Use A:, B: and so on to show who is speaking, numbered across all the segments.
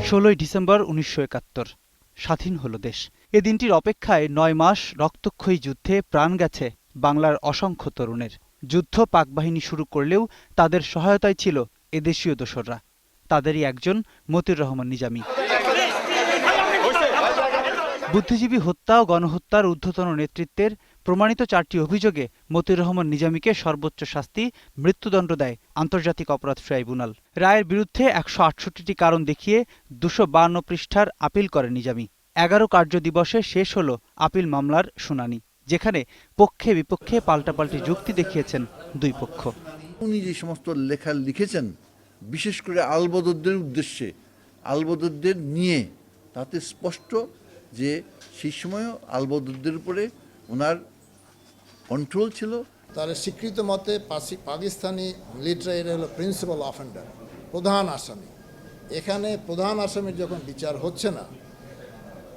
A: 16 December 1971 স্বাধীন হলো দেশ। এ দিনটির অপেক্ষায় 9 মাস রক্তক্ষয়ী যুদ্ধে প্রাণ গেছে বাংলার অসংখ্য তরুণের। যুদ্ধ পাক বাহিনী শুরু করলেও তাদের সহায়তায় ছিল এদেশীয় দোসররা। তাদেরই একজন মতিউর রহমান নিজামী। বুদ্ধিজীবী হত্যা ও গণহত্যার ঊর্ধ্বতন নেতৃত্বের প্রমাণিত 4টি অভিযোগে মতিউর রহমান নিজামীকে সর্বোচ্চ শাস্তি মৃত্যুদণ্ড দেয় আন্তর্জাতিক অপরাধ ট্রাইব্যুনাল। রায়ের বিরুদ্ধে 168টি কারণ দেখিয়ে 252 পৃষ্ঠার আপিল করে নিজামী। 11 কার্যদিবসে শেষ হল আপিল মামলার শুনানি, যেখানে পক্ষে বিপক্ষে পাল্টাপাল্টি যুক্তি দেখিয়েছেন দুই পক্ষ।
B: উনি যে সমস্ত লেখা লিখেছেন, বিশেষ করে আলবদরদের উদ্দেশ্যে, আলবদরদের নিয়ে, তাতে স্পষ্ট যে সেই সময়ও আলবদরদের উপরে ওনার কন্ট্রোল ছিল।
C: তার স্বীকৃত মতে পাকিস্তানি মিলিটারি হলো প্রিন্সিপাল অফেন্ডার, প্রধান আসামি। এখানে প্রধান আসামির যখন বিচার হচ্ছে না,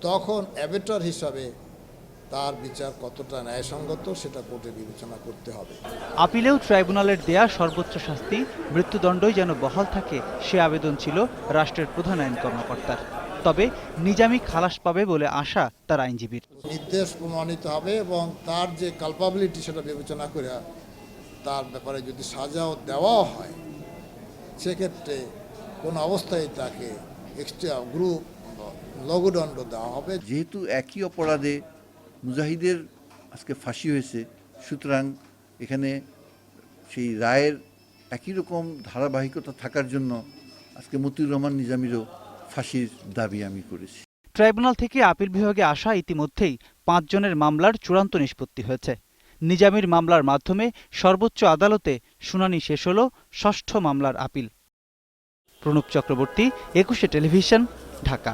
C: তখন অ্যাবেটর হিসাবে তার বিচার কতটা ন্যায়সঙ্গত সেটা কোর্টে বিবেচনা করতে হবে।
A: আপিলেও ট্রাইব্যুনালের দেয়া সর্বোচ্চ শাস্তি মৃত্যুদণ্ডই যেন বহাল থাকে সে আবেদন ছিল রাষ্ট্রের প্রধান আইন কর্মকর্তার। তবে নিজামী খালাস পাবে বলে আশা তার আইনজীবীর।
C: নির্দেশ প্রমাণিত হবে এবং তার যে কালপাবিলিটি সেটা বিবেচনা করে তার ব্যাপারে যদি সাজাও দেওয়াও হয়, সেক্ষেত্রে কোনো অবস্থায় তাকে এক্সট্রা গ্রুপ লঘুদণ্ড দেওয়া হবে।
B: যেহেতু একই অপরাধে মুজাহিদের আজকে ফাঁসি হয়েছে, সুতরাং এখানে সেই রায়ের একই রকম ধারাবাহিকতা থাকার জন্য আজকে মতিউর রহমান নিজামীরও ফাঁসির দাবি আমি করেছি।
A: ট্রাইব্যুনাল থেকে আপিল বিভাগে আসা ইতিমধ্যেই 5 জনের মামলার চূড়ান্ত নিষ্পত্তি হয়েছে। নিজামীর মামলার মাধ্যমে সর্বোচ্চ আদালতে শুনানি শেষ হল 6ষ্ঠ মামলার আপিল। প্রণব চক্রবর্তী, 21 টেলিভিশন, ঢাকা।